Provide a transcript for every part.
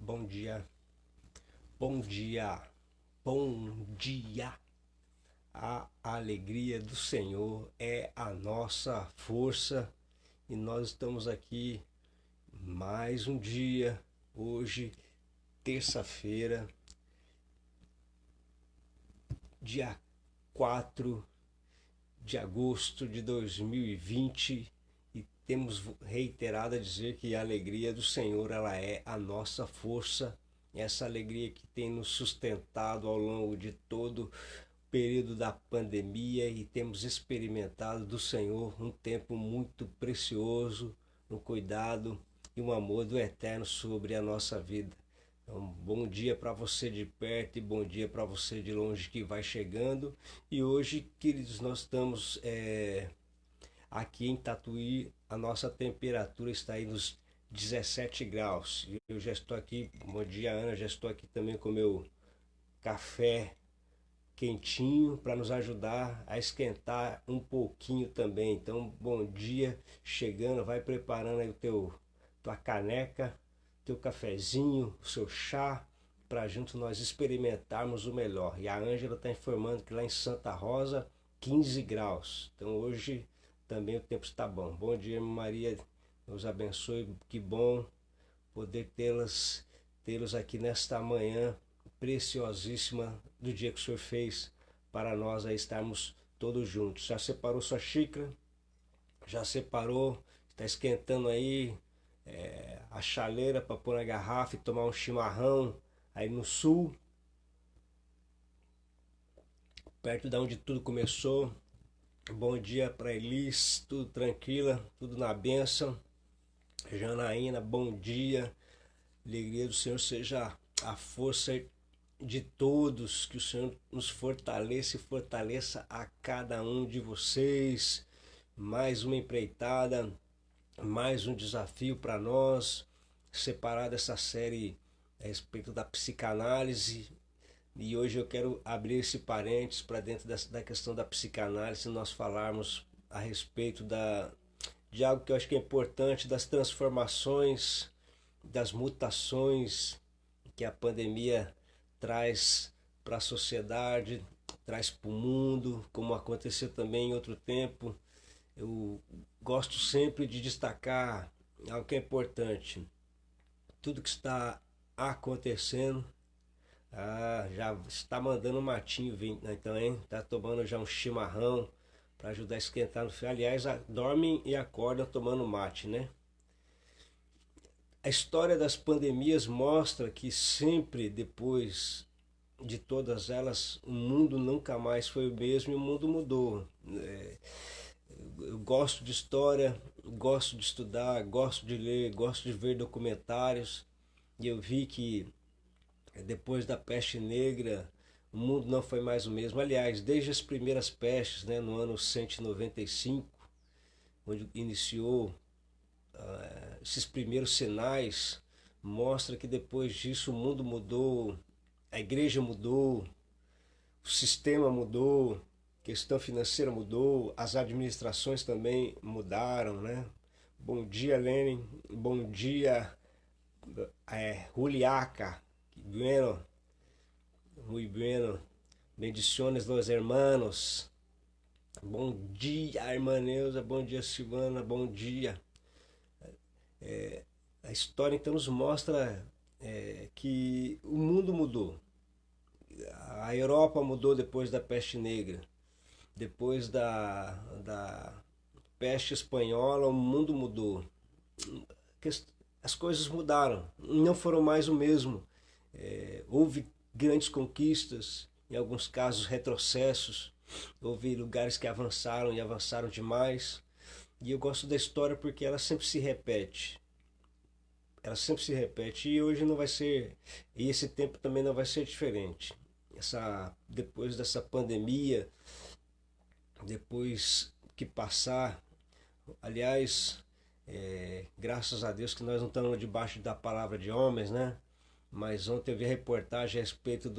Bom dia, bom dia, bom dia. A alegria do Senhor é a nossa força e nós estamos aqui mais um dia, hoje, terça-feira, dia 4 de agosto de 2020 e temos reiterado a dizer que a alegria do Senhor ela é a nossa força, essa alegria que tem nos sustentado ao longo de todo o período da pandemia e temos experimentado do Senhor um tempo muito precioso, um cuidado e um amor do Eterno sobre a nossa vida. Então, bom dia para você de perto e bom dia para você de longe que vai chegando. E hoje, queridos, nós estamos aqui em Tatuí, a nossa temperatura está aí nos 17 graus. Eu já estou aqui, bom dia Ana, já estou aqui também com meu café quentinho para nos ajudar a esquentar um pouquinho também. Então, bom dia, chegando, vai preparando aí tua caneca, teu cafezinho, o seu chá, para junto nós experimentarmos o melhor. E a Ângela está informando que lá em Santa Rosa, 15 graus. Então hoje também o tempo está bom. Bom dia, Maria, Deus abençoe, que bom poder tê-los aqui nesta manhã preciosíssima do dia que o Senhor fez para nós aí estarmos todos juntos. Já separou sua xícara? Já separou? Está esquentando aí a chaleira para pôr na garrafa e tomar um chimarrão aí no sul, perto de onde tudo começou. Bom dia para Elis, tudo tranquila, tudo na bênção. Janaína, bom dia. Alegria do Senhor seja a força de todos, que o Senhor nos fortaleça e fortaleça a cada um de vocês. Mais uma empreitada, mais um desafio para nós, separar dessa série a respeito da psicanálise. E hoje eu quero abrir esse parênteses para dentro da questão da psicanálise, nós falarmos a respeito de algo que eu acho que é importante, das transformações, das mutações que a pandemia traz para a sociedade, traz para o mundo, como aconteceu também em outro tempo. Eu gosto sempre de destacar algo que é importante. Tudo que está acontecendo, já está mandando um matinho vir, né? Então, hein? Tá tomando já um chimarrão para ajudar a esquentar no frio. Aliás, dormem e acordam tomando mate, né? A história das pandemias mostra que sempre depois de todas elas, o mundo nunca mais foi o mesmo e o mundo mudou. Eu gosto de história, gosto de estudar, gosto de ler, gosto de ver documentários e eu vi que depois da peste negra o mundo não foi mais o mesmo. Aliás, desde as primeiras pestes, né, no ano 195, onde iniciou esses primeiros sinais, mostra que depois disso o mundo mudou, a igreja mudou, o sistema mudou, a questão financeira mudou, as administrações também mudaram, né? Bom dia, Lenin. Bom dia, Juliaca. Bueno, muy bueno. Bendiciones los hermanos. Bom dia, irmã Neuza. Bom dia, Silvana. Bom dia. A história então nos mostra que o mundo mudou. A Europa mudou depois da peste negra. Depois da peste espanhola, o mundo mudou. As coisas mudaram, não foram mais o mesmo. Houve grandes conquistas, em alguns casos retrocessos, houve lugares que avançaram e avançaram demais. E eu gosto da história porque ela sempre se repete. Ela sempre se repete e hoje não vai ser, e esse tempo também não vai ser diferente. Depois dessa pandemia, depois que passar, aliás, graças a Deus que nós não estamos debaixo da palavra de homens, né? Mas ontem eu vi reportagem a respeito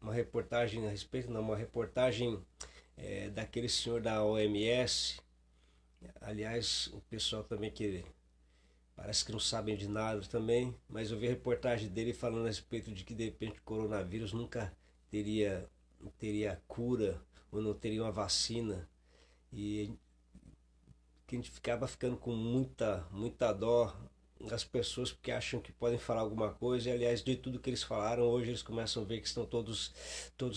uma reportagem a respeito, não, uma reportagem daquele senhor da OMS. Aliás, o pessoal também que parece que não sabem de nada também, mas eu vi a reportagem dele falando a respeito de que de repente o coronavírus nunca teria, teria cura ou não teria uma vacina. E que a gente ficava ficando com muita dó das pessoas porque acham que podem falar alguma coisa e aliás de tudo que eles falaram hoje eles começam a ver que estão todos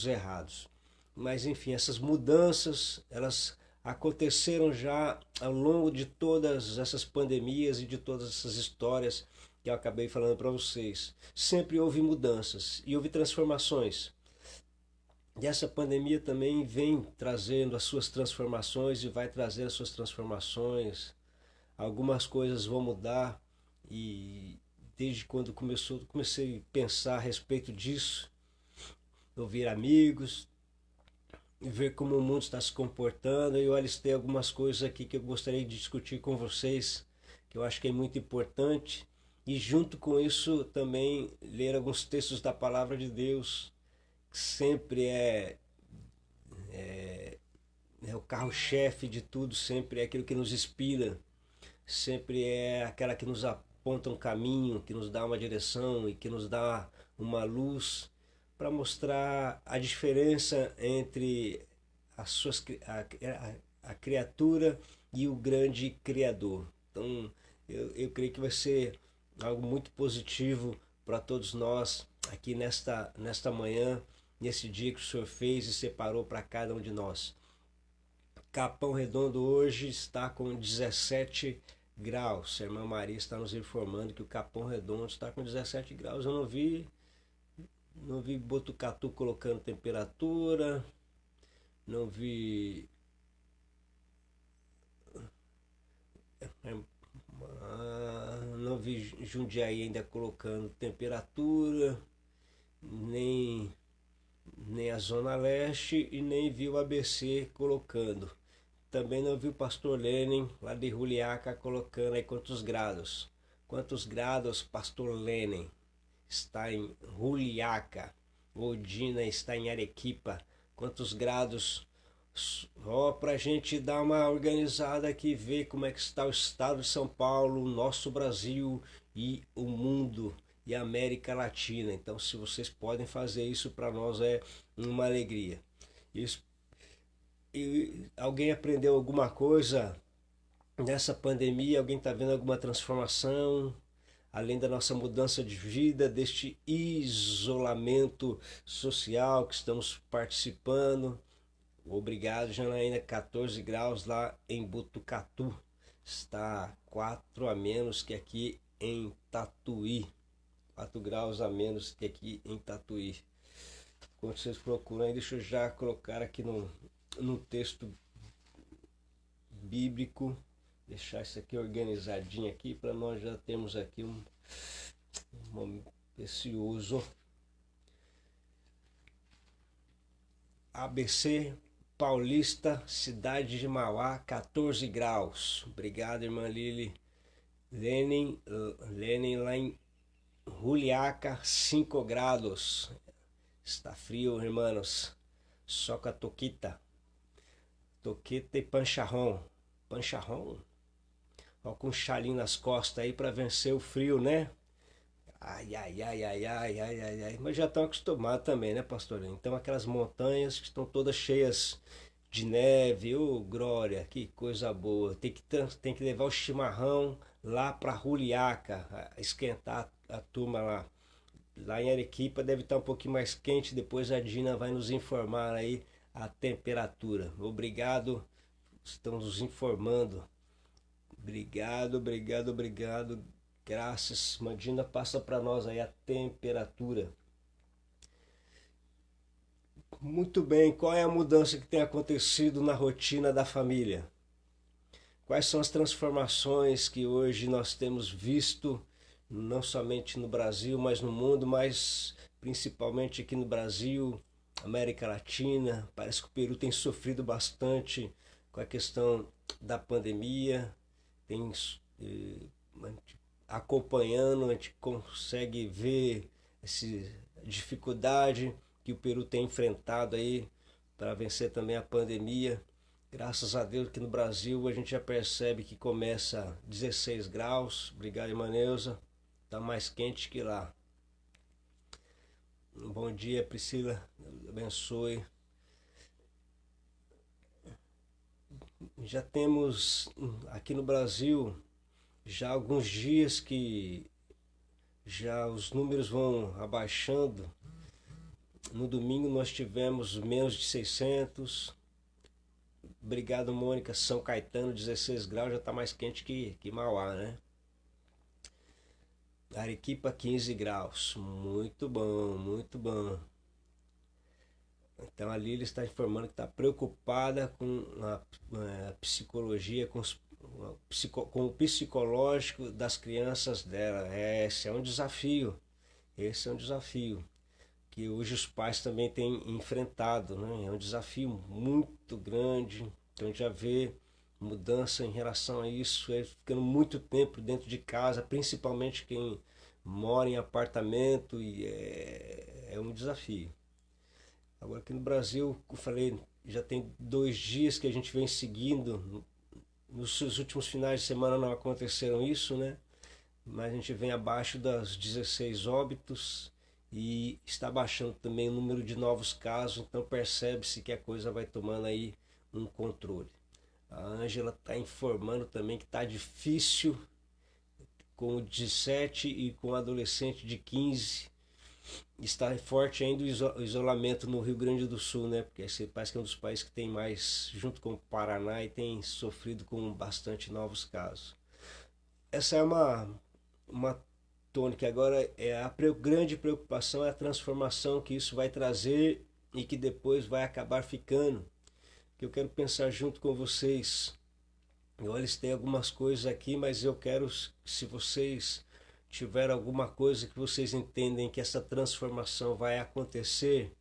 errados. Mas enfim, essas mudanças elas aconteceram já ao longo de todas essas pandemias e de todas essas histórias que eu acabei falando para vocês. Sempre houve mudanças e houve transformações. E essa pandemia também vem trazendo as suas transformações e vai trazer as suas transformações. Algumas coisas vão mudar e desde quando comecei a pensar a respeito disso, ouvir amigos, ver como o mundo está se comportando. E eu alistei algumas coisas aqui que eu gostaria de discutir com vocês, que eu acho que é muito importante. E junto com isso também ler alguns textos da palavra de Deus, que sempre é o carro-chefe de tudo, sempre é aquilo que nos inspira, sempre é aquela que nos aponta um caminho, que nos dá uma direção e que nos dá uma luz para mostrar a diferença entre as suas, a criatura e o grande Criador. Então, eu creio que vai ser algo muito positivo para todos nós aqui nesta manhã, nesse dia que o Senhor fez e separou para cada um de nós. Capão Redondo hoje está com 17 graus. A irmã Maria está nos informando que o Capão Redondo está com 17 graus. Eu não vi Botucatu colocando temperatura, não vi não vi Jundiaí ainda colocando temperatura, nem a Zona Leste e nem vi o ABC colocando. Também não vi o Pastor Lenin lá de Juliaca colocando aí quantos graus. Quantos graus Pastor Lenin está em Juliaca? Odina está em Arequipa. Quantos graus? Ó, pra gente dar uma organizada aqui e ver como é que está o estado de São Paulo, o nosso Brasil e o mundo e a América Latina. Então, se vocês podem fazer isso, para nós é uma alegria. Isso, e alguém aprendeu alguma coisa nessa pandemia? Alguém está vendo alguma transformação? Além da nossa mudança de vida, deste isolamento social que estamos participando. Obrigado, Janaína. 14 graus lá em Botucatu. Está 4 a menos que aqui em Tatuí. 4 graus a menos que aqui em Tatuí. Quando vocês procuram aí, deixa eu já colocar aqui no texto bíblico. Deixar isso aqui organizadinho aqui para nós já termos aqui um momento precioso. ABC Paulista, cidade de Mauá, 14 graus. Obrigado, irmã Lili. Lenin lá em Juliaca, 5 graus. Está frio, irmãos. Soca toquita. Toquita e pancharrão. Pancharrão? Ó, com um chalinho nas costas aí para vencer o frio, né? Ai, ai, ai, ai, ai, ai, ai, ai. Mas já estão acostumados também, né, pastor? Então aquelas montanhas que estão todas cheias de neve, ô glória, que coisa boa. Tem que levar o chimarrão lá para Juliaca, esquentar a turma lá. Lá em Arequipa deve estar um pouquinho mais quente, depois a Dina vai nos informar aí a temperatura. Obrigado, estão nos informando. Obrigado, obrigado, obrigado. Graças. Mandina passa para nós aí a temperatura. Muito bem, qual é a mudança que tem acontecido na rotina da família? Quais são as transformações que hoje nós temos visto, não somente no Brasil, mas no mundo, mas principalmente aqui no Brasil, América Latina? Parece que o Peru tem sofrido bastante com a questão da pandemia, tem acompanhando, a gente consegue ver essa dificuldade que o Peru tem enfrentado aí para vencer também a pandemia. Graças a Deus que no Brasil a gente já percebe que começa 16 graus. Obrigado, irmã Neuza. Tá mais quente que lá. Um bom dia, Priscila. Deus abençoe. Já temos aqui no Brasil já alguns dias que já os números vão abaixando. No domingo nós tivemos menos de 600. Obrigado, Mônica. São Caetano, 16 graus, já está mais quente que Mauá, né? Arequipa, 15 graus. Muito bom, muito bom. Então a Lília está informando que está preocupada com a psicologia, com o psicológico das crianças dela. Esse é um desafio. Esse é um desafio que hoje os pais também têm enfrentado, né? É um desafio muito grande. Então a gente já vê mudança em relação a isso, ficando muito tempo dentro de casa, principalmente quem mora em apartamento, e é um desafio. Agora aqui no Brasil, eu falei, já tem 2 dias que a gente vem seguindo. Nos últimos finais de semana não aconteceram isso, né? Mas a gente vem abaixo das 16 óbitos e está baixando também o número de novos casos, então percebe-se que a coisa vai tomando aí um controle. A Ângela está informando também que está difícil com o de 7 e com o adolescente de 15. Está forte ainda o isolamento no Rio Grande do Sul, né? Porque esse parece que é um dos países que tem mais, junto com o Paraná, e tem sofrido com bastante novos casos. Essa é uma tônica. Agora, grande preocupação é a transformação que isso vai trazer e que depois vai acabar ficando. Que eu quero pensar junto com vocês. Eu listei algumas coisas aqui, mas eu quero, se vocês tiver alguma coisa que vocês entendem que essa transformação vai acontecer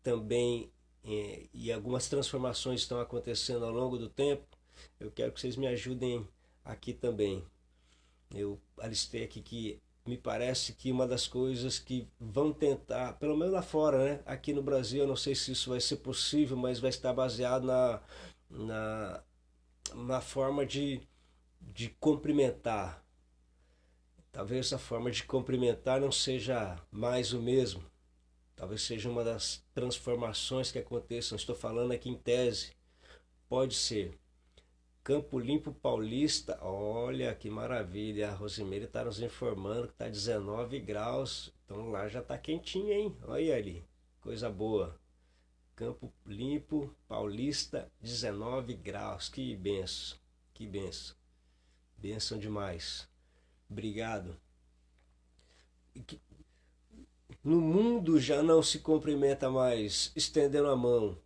também, e algumas transformações estão acontecendo ao longo do tempo, eu quero que vocês me ajudem aqui também. Eu alistei aqui que me parece que uma das coisas que vão tentar, pelo menos lá fora, né? Aqui no Brasil eu não sei se isso vai ser possível, mas vai estar baseado na forma de cumprimentar. Talvez essa forma de cumprimentar não seja mais o mesmo. Talvez seja uma das transformações que aconteçam. Estou falando aqui em tese. Pode ser. Campo Limpo Paulista, olha que maravilha. A Rosimeire está nos informando que está 19 graus. Então lá já está quentinho, hein? Olha ali, coisa boa. Campo Limpo Paulista, 19 graus. Que benção, que benção. Benção demais. Obrigado. No mundo já não se cumprimenta mais estendendo a mão.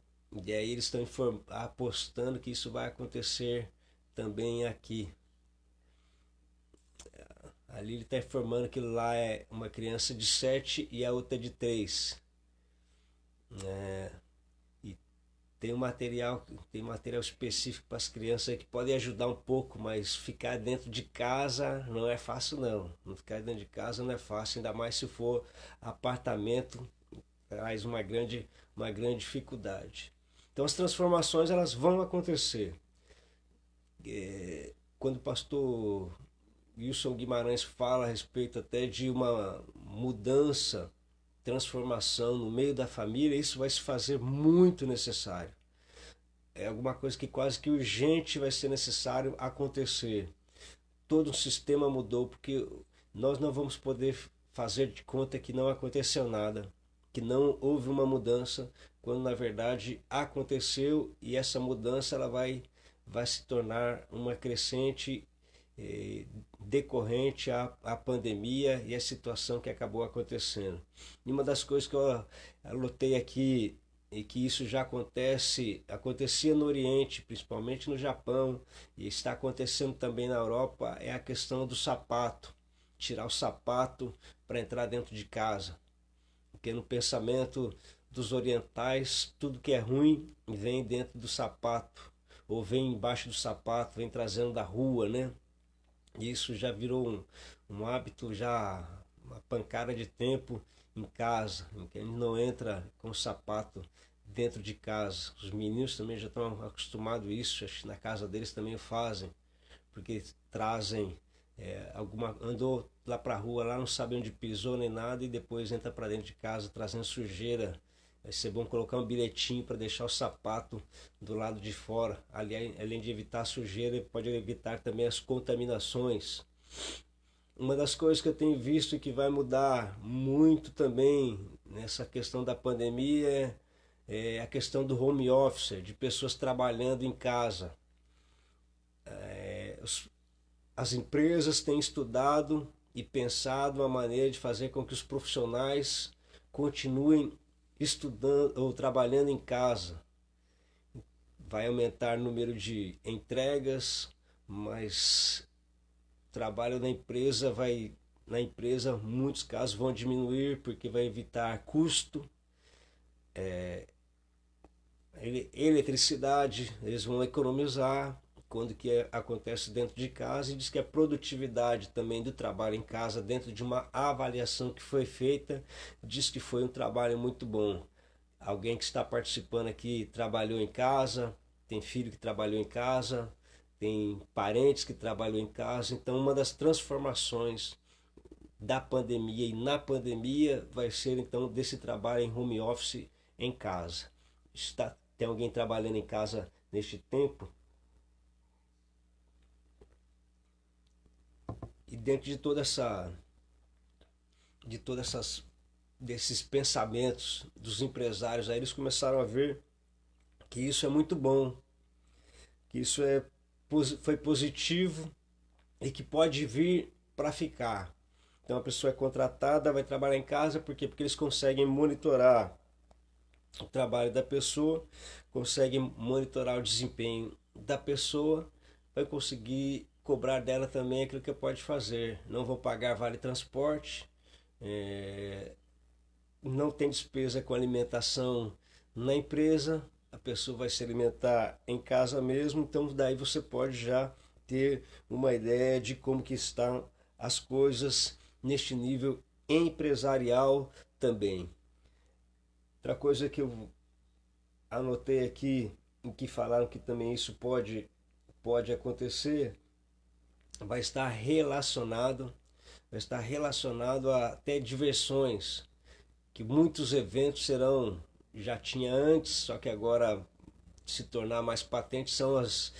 E aí eles estão apostando que isso vai acontecer também aqui. Ali ele está informando que lá é uma criança de 7 e a outra de 3. E tem material específico para as crianças que pode ajudar um pouco, mas ficar dentro de casa não é fácil não. Não ficar dentro de casa não é fácil, ainda mais se for apartamento, traz uma grande dificuldade. Então as transformações elas vão acontecer. Quando o pastor Wilson Guimarães fala a respeito até de uma mudança, transformação no meio da família, isso vai se fazer muito necessário. É alguma coisa que quase que urgente vai ser necessário acontecer. Todo o sistema mudou, porque nós não vamos poder fazer de conta que não aconteceu nada, que não houve uma mudança, quando na verdade aconteceu, e essa mudança ela vai se tornar uma crescente decorrente à pandemia e à situação que acabou acontecendo. E uma das coisas que eu anotei aqui, e que isso já acontecia no Oriente, principalmente no Japão, e está acontecendo também na Europa, é a questão do sapato. Tirar o sapato para entrar dentro de casa. Porque no pensamento dos orientais, tudo que é ruim vem dentro do sapato, ou vem embaixo do sapato, vem trazendo da rua, né? Isso já virou um hábito, já uma pancada de tempo em casa, em que a gente não entra com o sapato dentro de casa. Os meninos também já estão acostumados a isso, acho que na casa deles também fazem, porque trazem andou lá para a rua, lá não sabe onde pisou nem nada e depois entra para dentro de casa trazendo sujeira. Vai ser bom colocar um bilhetinho para deixar o sapato do lado de fora. Ali, além de evitar a sujeira, pode evitar também as contaminações. Uma das coisas que eu tenho visto e que vai mudar muito também nessa questão da pandemia é a questão do home office, de pessoas trabalhando em casa. As empresas têm estudado e pensado uma maneira de fazer com que os profissionais continuem estudando ou trabalhando em casa. Vai aumentar o número de entregas, mas trabalho na empresa muitos casos vão diminuir porque vai evitar custo, eletricidade, eles vão economizar quando que acontece dentro de casa, e diz que a produtividade também do trabalho em casa, dentro de uma avaliação que foi feita, diz que foi um trabalho muito bom. Alguém que está participando aqui trabalhou em casa, tem filho que trabalhou em casa, tem parentes que trabalham em casa. Então uma das transformações da pandemia e na pandemia vai ser então desse trabalho em home office em casa. Tem alguém trabalhando em casa neste tempo? E dentro de todas essas desses pensamentos dos empresários, aí eles começaram a ver que isso é muito bom, que isso foi positivo e que pode vir para ficar. Então a pessoa é contratada, vai trabalhar em casa, por quê? Porque eles conseguem monitorar o trabalho da pessoa, conseguem monitorar o desempenho da pessoa, vai conseguir cobrar dela também aquilo que pode fazer. Não vão pagar vale transporte, não tem despesa com alimentação na empresa, a pessoa vai se alimentar em casa mesmo, então daí você pode já ter uma ideia de como que estão as coisas neste nível empresarial também. Outra coisa que eu anotei aqui, em que falaram que também isso pode acontecer, vai estar relacionado a até diversões, que muitos eventos já tinha antes, só que agora se tornar mais patente são as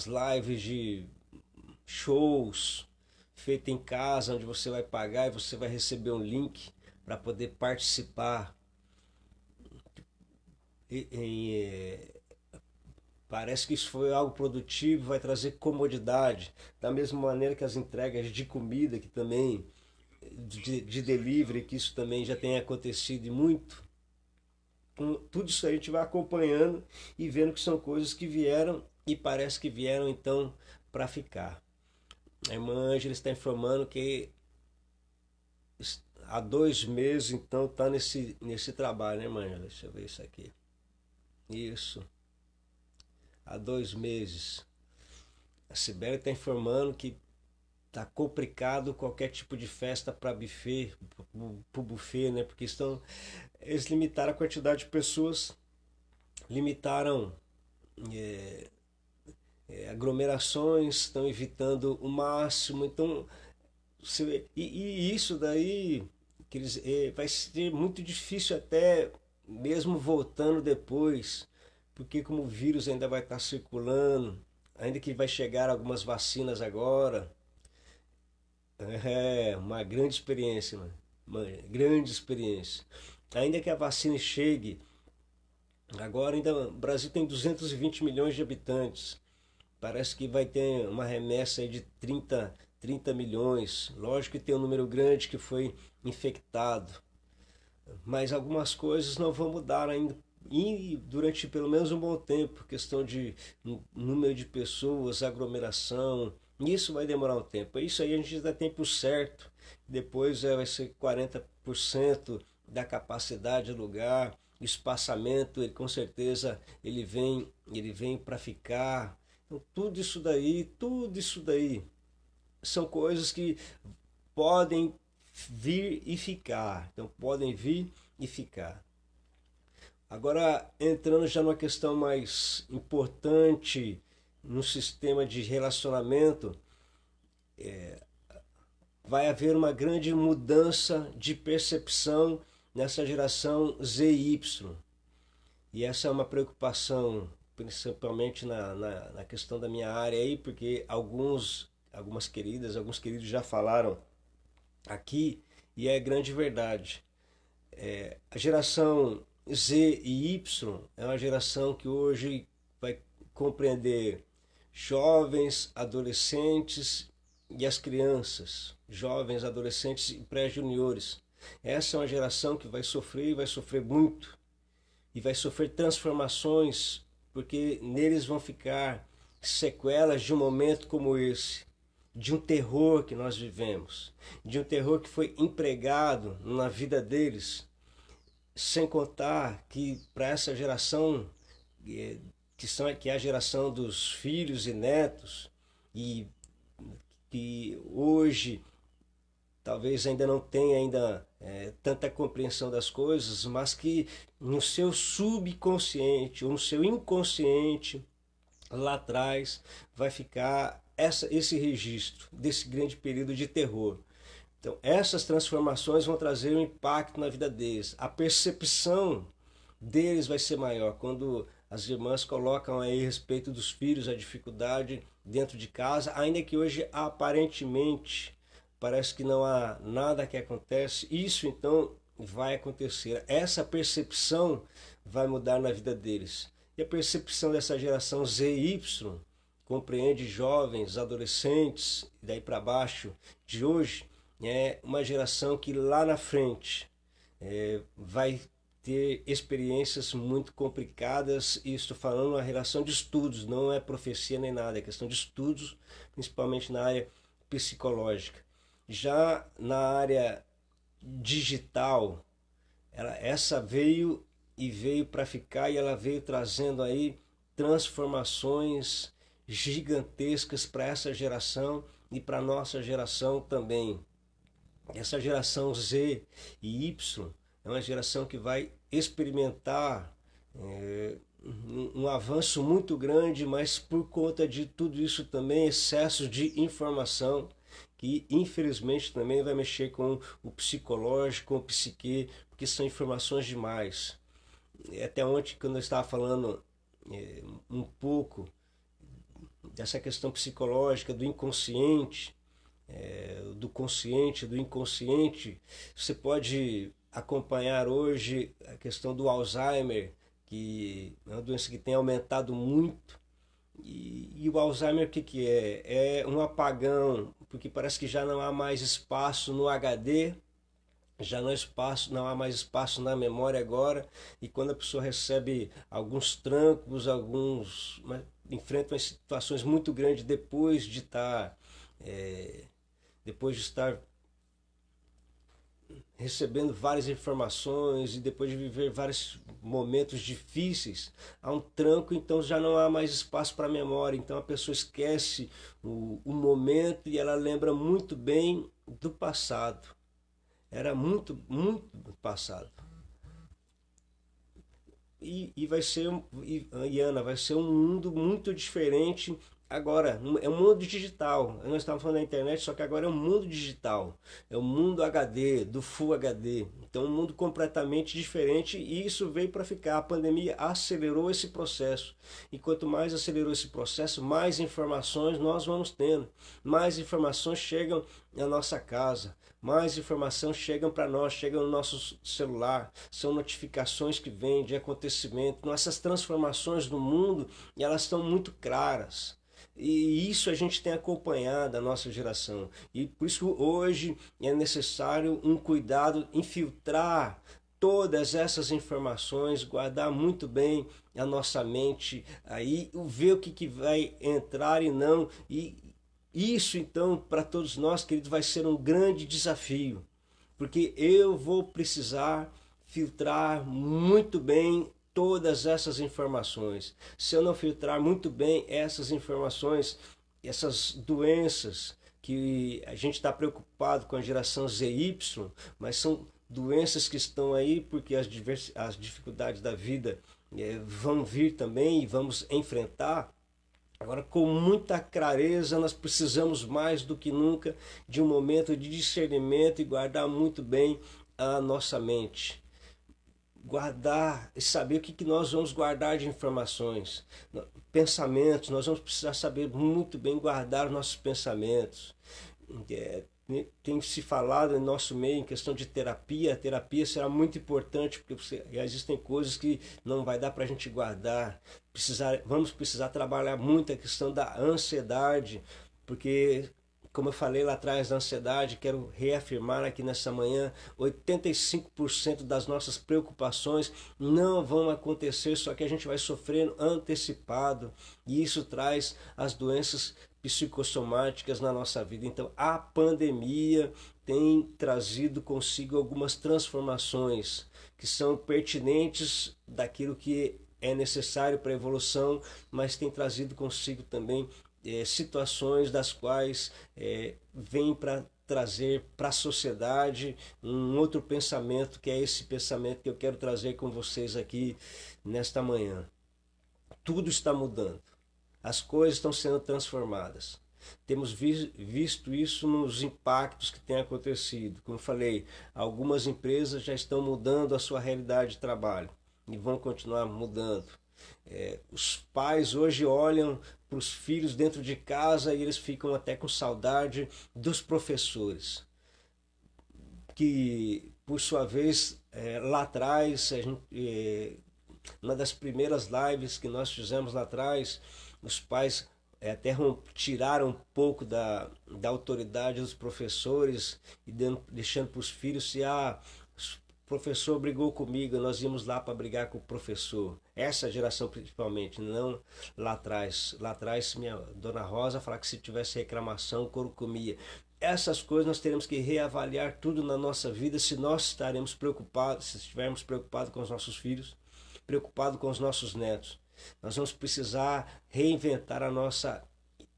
lives de shows feitas em casa, onde você vai pagar e você vai receber um link para poder participar. Parece que isso foi algo produtivo, vai trazer comodidade, da mesma maneira que as entregas de comida, que também de delivery, que isso também já tem acontecido e muito. Tudo isso aí a gente vai acompanhando e vendo que são coisas que vieram e parece que vieram então para ficar. A irmã Ângela está informando que há 2 meses então está nesse trabalho, né, irmã Ângela? Deixa eu ver isso aqui. Isso. Há 2 meses. A Sibeli está informando que tá complicado qualquer tipo de festa para buffet, para buffet, né? Porque eles limitaram a quantidade de pessoas, limitaram aglomerações, estão evitando o máximo. Então, e isso daí que vai ser muito difícil até mesmo voltando depois, porque como o vírus ainda vai estar circulando, ainda que vai chegar algumas vacinas agora. É uma grande experiência, mano. Uma grande experiência. Ainda que a vacina chegue, agora ainda o Brasil tem 220 milhões de habitantes. Parece que vai ter uma remessa aí de 30 milhões. Lógico que tem um número grande que foi infectado. Mas algumas coisas não vão mudar ainda. E durante pelo menos um bom tempo, questão de número de pessoas, aglomeração, isso vai demorar um tempo. Isso aí a gente dá tempo certo. Depois vai ser 40% da capacidade do lugar, espaçamento, ele com certeza ele vem para ficar. Então, tudo isso daí são coisas que podem vir e ficar. Então podem vir e ficar. Agora, entrando já numa questão mais importante no sistema de relacionamento, vai haver uma grande mudança de percepção nessa geração ZY. E essa é uma preocupação, principalmente na questão da minha área aí, porque algumas queridas, alguns queridos já falaram aqui, e é grande verdade. A geração Z e Y é uma geração que hoje vai compreender jovens, adolescentes e as crianças, jovens, adolescentes e pré-juniores. Essa é uma geração que vai sofrer e vai sofrer muito, e vai sofrer transformações, porque neles vão ficar sequelas de um momento como esse, de um terror que nós vivemos, de um terror que foi empregado na vida deles, sem contar que para essa geração, que é a geração dos filhos e netos, e que hoje talvez ainda não tenha tanta compreensão das coisas, mas que no seu subconsciente ou no seu inconsciente lá atrás vai ficar esse registro desse grande período de terror. Então, essas transformações vão trazer um impacto na vida deles. A percepção deles vai ser maior quando as irmãs colocam aí a respeito dos filhos, a dificuldade dentro de casa, ainda que hoje aparentemente parece que não há nada que acontece. Isso então vai acontecer. Essa percepção vai mudar na vida deles. E a percepção dessa geração ZY compreende jovens, adolescentes, e daí para baixo de hoje, é uma geração que lá na frente vai ter experiências muito complicadas, e estou falando a relação de estudos, não é profecia nem nada, é questão de estudos, principalmente na área psicológica. Já na área digital, essa veio para ficar, e ela veio trazendo aí transformações gigantescas para essa geração e para a nossa geração também. Essa geração Z e Y é uma geração que vai experimentar um avanço muito grande, mas por conta de tudo isso também, excesso de informação, que infelizmente também vai mexer com o psicológico, com o psique, porque são informações demais. Até ontem, quando eu estava falando um pouco dessa questão psicológica, do inconsciente, do consciente, do inconsciente, você pode acompanhar hoje a questão do Alzheimer, que é uma doença que tem aumentado muito. E o Alzheimer, o que é? É um apagão, porque parece que já não há mais espaço no HD, não há mais espaço na memória agora, e quando a pessoa recebe alguns trancos, enfrenta situações muito grandes depois de estar recebendo várias informações e depois de viver vários momentos difíceis, há um tranco, então já não há mais espaço para a memória, então a pessoa esquece o momento e ela lembra muito bem do passado. Era muito, muito passado. E vai ser, Ana, vai ser um mundo muito diferente agora. É um mundo digital. Nós estávamos falando da internet, só que agora é um mundo digital. É um mundo HD, do Full HD. Então, um mundo completamente diferente, e isso veio para ficar. A pandemia acelerou esse processo. E quanto mais acelerou esse processo, mais informações nós vamos tendo. Mais informações chegam na nossa casa. Mais informações chegam para nós, chegam no nosso celular, são notificações que vêm de acontecimento. Essas transformações do mundo, elas estão muito claras. E isso a gente tem acompanhado a nossa geração. E por isso hoje é necessário um cuidado em filtrar todas essas informações, guardar muito bem a nossa mente, aí ver o que vai entrar e não. E isso, então, para todos nós, queridos, vai ser um grande desafio, porque eu vou precisar filtrar muito bem todas essas informações. Se eu não filtrar muito bem essas informações, essas doenças que a gente está preocupado com a geração ZY, mas são doenças que estão aí, porque as dificuldades da vida vão vir também e vamos enfrentar. Agora, com muita clareza, nós precisamos mais do que nunca de um momento de discernimento e guardar muito bem a nossa mente. Guardar e saber o que nós vamos guardar de informações, pensamentos. Nós vamos precisar saber muito bem guardar os nossos pensamentos. Tem se falado em nosso meio em questão de terapia. A terapia será muito importante, porque existem coisas que não vai dar para a gente guardar. Vamos precisar trabalhar muito a questão da ansiedade, porque, como eu falei lá atrás da ansiedade, quero reafirmar aqui nessa manhã, 85% das nossas preocupações não vão acontecer, só que a gente vai sofrendo antecipado, e isso traz as doenças psicossomáticas na nossa vida. Então, a pandemia tem trazido consigo algumas transformações que são pertinentes daquilo que é necessário para a evolução, mas tem trazido consigo também situações das quais vem para trazer para a sociedade um outro pensamento, que é esse pensamento que eu quero trazer com vocês aqui nesta manhã. Tudo está mudando. As coisas estão sendo transformadas. Temos visto isso nos impactos que têm acontecido. Como eu falei, algumas empresas já estão mudando a sua realidade de trabalho e vão continuar mudando. Os pais hoje olham para os filhos dentro de casa e eles ficam até com saudade dos professores. Que, por sua vez, lá atrás, uma das primeiras lives que nós fizemos lá atrás, os pais até tiraram um pouco da autoridade dos professores e deixando para os filhos se o professor brigou comigo, nós íamos lá para brigar com o professor. Essa geração principalmente, não lá atrás. Lá atrás minha dona Rosa falava que se tivesse reclamação o couro comia. Essas coisas nós teremos que reavaliar tudo na nossa vida, se nós estaremos preocupados, se estivermos preocupados com os nossos filhos, preocupados com os nossos netos. Nós vamos precisar reinventar a nossa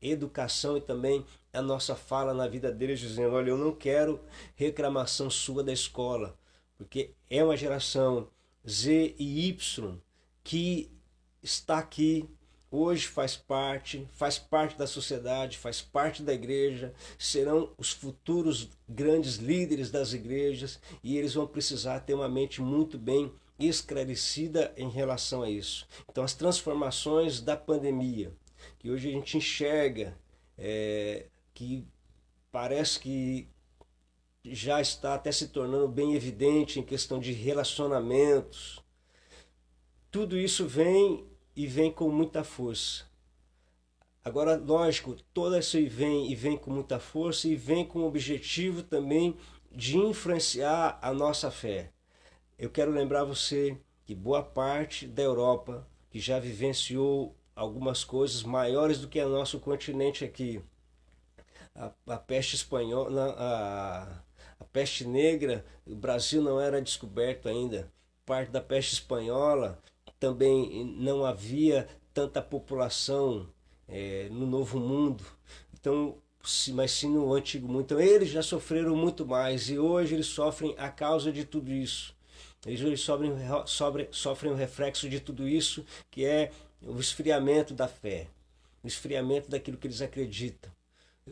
educação e também a nossa fala na vida deles, dizendo: olha, eu não quero reclamação sua da escola, porque é uma geração Z e Y que está aqui hoje, faz parte da sociedade, faz parte da igreja, serão os futuros grandes líderes das igrejas, e eles vão precisar ter uma mente muito bem esclarecida em relação a isso. Então, as transformações da pandemia, que hoje a gente enxerga, que parece que já está até se tornando bem evidente em questão de relacionamentos, tudo isso vem e vem com muita força. Agora, lógico, todo isso vem com muita força e vem com o objetivo também de influenciar a nossa fé. Eu quero lembrar você que boa parte da Europa, que já vivenciou algumas coisas maiores do que o nosso continente aqui, a peste espanhola, a peste negra, o Brasil não era descoberto ainda. Parte da peste espanhola também não havia tanta população no Novo Mundo. Então, mas sim no Antigo Mundo. Então, eles já sofreram muito mais e hoje eles sofrem a causa de tudo isso. Eles sofrem o reflexo de tudo isso, que é o esfriamento da fé, o esfriamento daquilo que eles acreditam,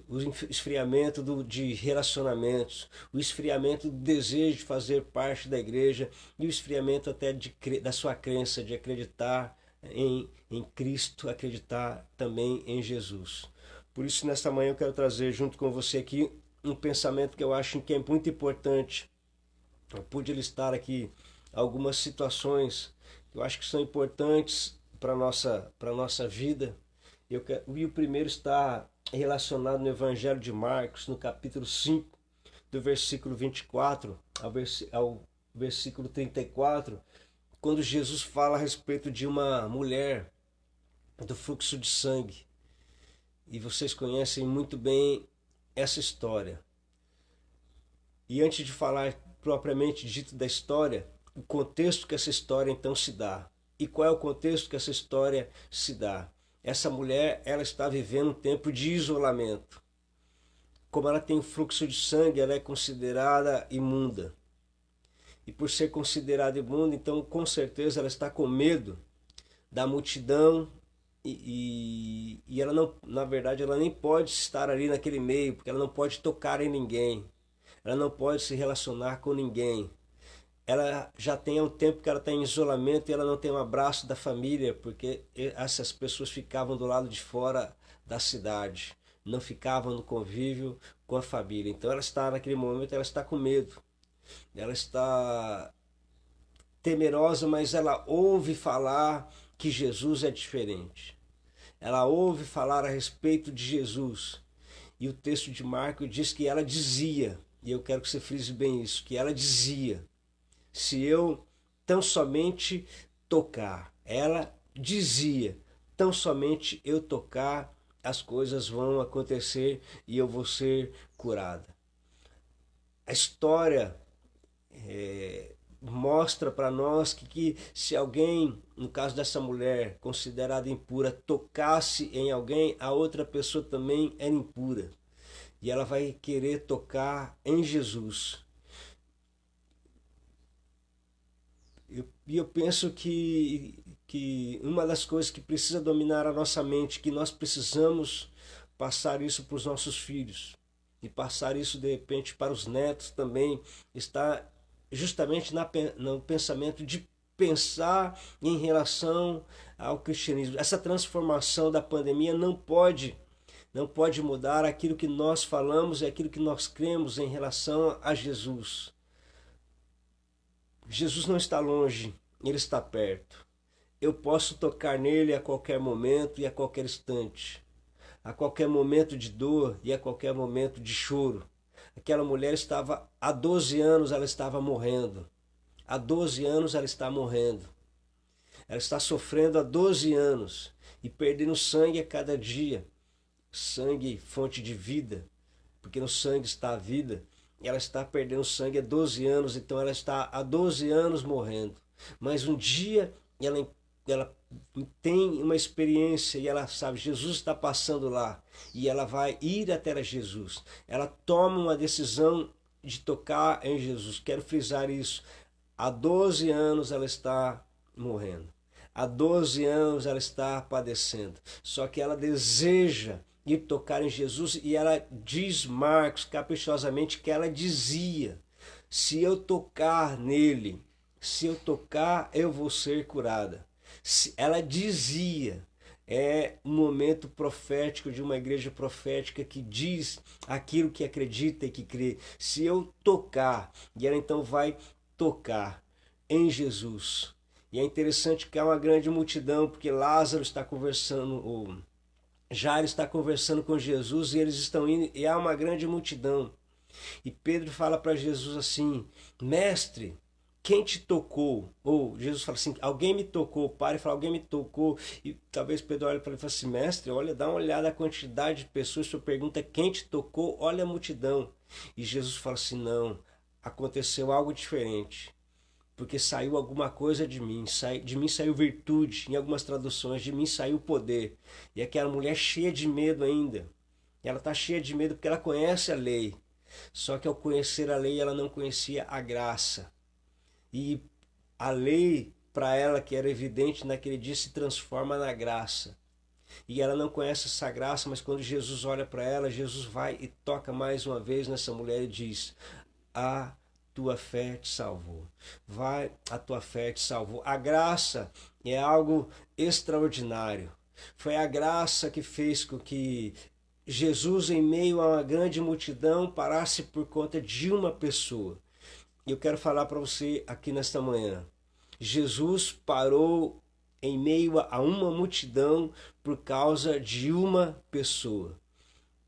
o esfriamento de relacionamentos, o esfriamento do desejo de fazer parte da igreja e o esfriamento até da sua crença, de acreditar em Cristo, acreditar também em Jesus. Por isso, nesta manhã eu quero trazer junto com você aqui um pensamento que eu acho que é muito importante. Eu pude listar aqui algumas situações que eu acho que são importantes para a nossa vida. E o primeiro está relacionado no Evangelho de Marcos, no capítulo 5, do versículo 24 ao versículo 34, quando Jesus fala a respeito de uma mulher do fluxo de sangue. E vocês conhecem muito bem essa história. E antes de falar propriamente dito da história, o contexto que essa história então se dá. E qual é o contexto que essa história se dá? Essa mulher, ela está vivendo um tempo de isolamento. Como ela tem fluxo de sangue, ela é considerada imunda. e por ser considerada imunda, então com certeza ela está com medo da multidão e ela não, na verdade, ela nem pode estar ali naquele meio, porque ela não pode tocar em ninguém, ela não pode se relacionar com ninguém. Ela já tem um tempo que ela está em isolamento e ela não tem um abraço da família, porque essas pessoas ficavam do lado de fora da cidade, não ficavam no convívio com a família. Então ela está naquele momento, ela está com medo, ela está temerosa, mas ela ouve falar que Jesus é diferente. Ela ouve falar a respeito de Jesus. E o texto de Marcos diz que ela dizia, e eu quero que você frise bem isso, que ela dizia: se eu tão somente tocar, ela dizia, tão somente eu tocar, as coisas vão acontecer e eu vou ser curada. A história mostra para nós que se alguém, no caso dessa mulher considerada impura, tocasse em alguém, a outra pessoa também era impura. E ela vai querer tocar em Jesus. E eu penso que uma das coisas que precisa dominar a nossa mente, que nós precisamos passar isso para os nossos filhos, e passar isso de repente para os netos também, está justamente no pensamento de pensar em relação ao cristianismo. Essa transformação da pandemia não pode mudar aquilo que nós falamos e aquilo que nós cremos em relação a Jesus. Jesus não está longe, ele está perto. Eu posso tocar nele a qualquer momento e a qualquer instante, a qualquer momento de dor e a qualquer momento de choro. Aquela mulher estava, há 12 anos ela estava morrendo. Há 12 anos ela está morrendo. Ela está sofrendo há 12 anos e perdendo sangue a cada dia. Sangue, fonte de vida, porque no sangue está a vida. Ela está perdendo sangue há 12 anos, então ela está há 12 anos morrendo. Mas um dia ela tem uma experiência e ela sabe, Jesus está passando lá, e ela vai ir até Jesus. Ela toma uma decisão de tocar em Jesus. Quero frisar isso. Há 12 anos ela está morrendo. Há 12 anos ela está padecendo. Só que ela deseja ir tocar em Jesus, e ela diz, Marcos, caprichosamente, que ela dizia: se eu tocar nele, se eu tocar, eu vou ser curada. Ela dizia, é um momento profético de uma igreja profética que diz aquilo que acredita e que crê. Se eu tocar, e ela então vai tocar em Jesus. E é interessante que há uma grande multidão, porque Lázaro está conversando, Jairo está conversando com Jesus, e eles estão indo, e há uma grande multidão. E Pedro fala para Jesus assim: mestre, quem te tocou? Ou Jesus fala assim: alguém me tocou. Para e fala: alguém me tocou. E talvez Pedro olhe para ele e fale assim: mestre, olha, dá uma olhada na quantidade de pessoas. Sua pergunta é: quem te tocou? Olha a multidão. E Jesus fala assim: não, aconteceu algo diferente, porque saiu alguma coisa de mim. De mim saiu virtude, em algumas traduções, de mim saiu poder. E aquela mulher cheia de medo ainda. Ela está cheia de medo porque ela conhece a lei. Só que ao conhecer a lei, ela não conhecia a graça. E a lei, para ela, que era evidente naquele dia, se transforma na graça. E ela não conhece essa graça, mas quando Jesus olha para ela, Jesus vai e toca mais uma vez nessa mulher e diz: a tua fé te salvou. Vai, a tua fé te salvou. A graça é algo extraordinário. Foi a graça que fez com que Jesus, em meio a uma grande multidão, parasse por conta de uma pessoa. E eu quero falar para você aqui nesta manhã: Jesus parou em meio a uma multidão por causa de uma pessoa.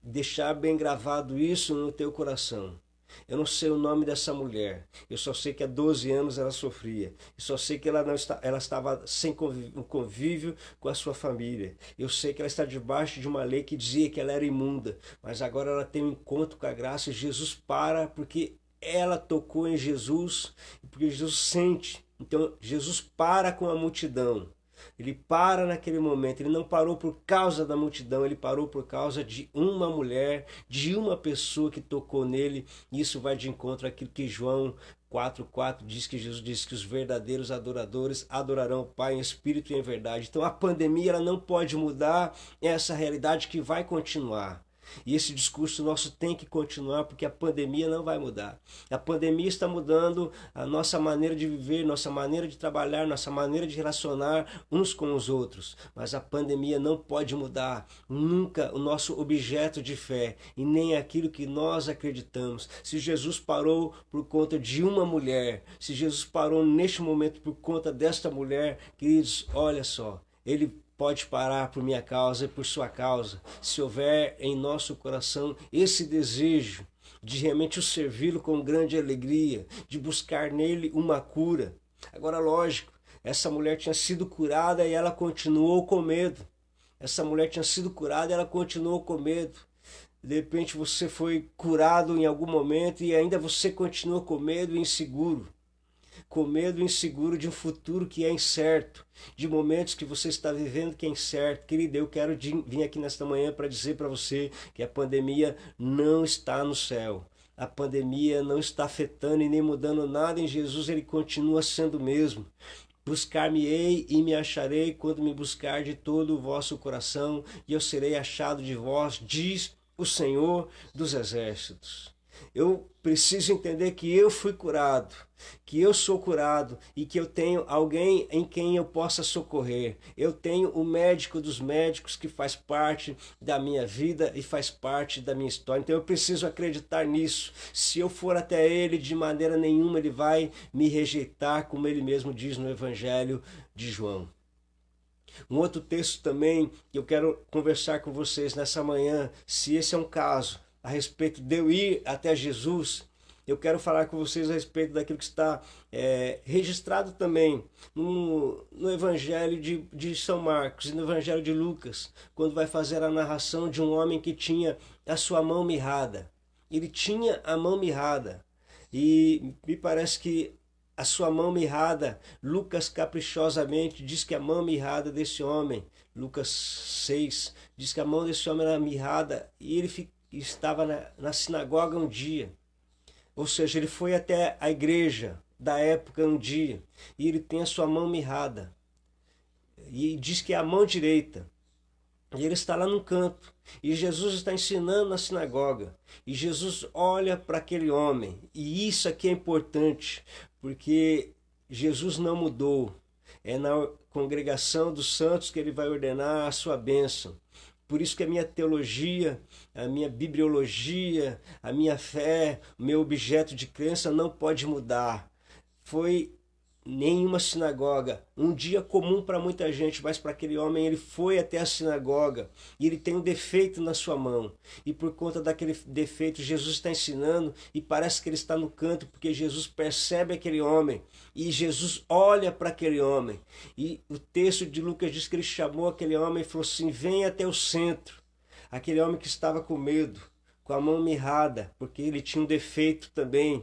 Deixar bem gravado isso no teu coração. Eu não sei o nome dessa mulher. Eu só sei que há 12 anos ela sofria. Eu só sei que ela estava sem convívio com a sua família. Eu sei que ela está debaixo de uma lei que dizia que ela era imunda. Mas agora ela tem um encontro com a graça, e Jesus para porque ela tocou em Jesus, porque Jesus sente. Então Jesus para com a multidão. Ele para naquele momento. Ele não parou por causa da multidão, ele parou por causa de uma mulher, de uma pessoa que tocou nele. Isso vai de encontro àquilo que João 4:4 diz que Jesus disse que os verdadeiros adoradores adorarão o Pai em espírito e em verdade. Então a pandemia ela não pode mudar essa realidade que vai continuar. E esse discurso nosso tem que continuar, porque a pandemia não vai mudar. A pandemia está mudando a nossa maneira de viver, nossa maneira de trabalhar, nossa maneira de relacionar uns com os outros. Mas a pandemia não pode mudar nunca o nosso objeto de fé e nem aquilo que nós acreditamos. Se Jesus parou por conta de uma mulher, se Jesus parou neste momento por conta desta mulher, queridos, olha só, ele pode parar por minha causa e por sua causa, se houver em nosso coração esse desejo de realmente o servi-lo com grande alegria, de buscar nele uma cura. Agora, lógico, essa mulher tinha sido curada e ela continuou com medo. Essa mulher tinha sido curada e ela continuou com medo. De repente você foi curado em algum momento e ainda você continua com medo e inseguro. Com medo e inseguro de um futuro que é incerto, de momentos que você está vivendo que é incerto. Querido, eu quero vir aqui nesta manhã para dizer para você que a pandemia não está no céu. A pandemia não está afetando e nem mudando nada em Jesus, ele continua sendo o mesmo. Buscar-me-ei e me acharei quando me buscar de todo o vosso coração, e eu serei achado de vós, diz o Senhor dos Exércitos. Eu preciso entender que eu fui curado, que eu sou curado e que eu tenho alguém em quem eu possa socorrer. Eu tenho o médico dos médicos que faz parte da minha vida e faz parte da minha história. Então eu preciso acreditar nisso. Se eu for até ele, de maneira nenhuma ele vai me rejeitar, como ele mesmo diz no Evangelho de João. Um outro texto também que eu quero conversar com vocês nessa manhã, se esse é um caso, a respeito de eu ir até Jesus, eu quero falar com vocês a respeito daquilo que está registrado também no Evangelho de São Marcos e no Evangelho de Lucas, quando vai fazer a narração de um homem que tinha a sua mão mirrada. Ele tinha a mão mirrada e me parece que a sua mão mirrada, Lucas caprichosamente diz que a mão mirrada desse homem, Lucas 6, diz que a mão desse homem era mirrada e ele estava na sinagoga um dia. Ou seja, ele foi até a igreja da época um dia e ele tem a sua mão mirrada. E diz que é a mão direita. E ele está lá num canto. E Jesus está ensinando na sinagoga. E Jesus olha para aquele homem. E isso aqui é importante, porque Jesus não mudou. É na congregação dos santos que ele vai ordenar a sua bênção. Por isso que a minha teologia, a minha bibliologia, a minha fé, o meu objeto de crença não pode mudar. Foi nenhuma sinagoga, um dia comum para muita gente, mas para aquele homem ele foi até a sinagoga e ele tem um defeito na sua mão. E por conta daquele defeito, Jesus está ensinando e parece que ele está no canto, porque Jesus percebe aquele homem e Jesus olha para aquele homem. E o texto de Lucas diz que ele chamou aquele homem e falou assim: vem até o centro. Aquele homem que estava com medo, com a mão mirrada, porque ele tinha um defeito também.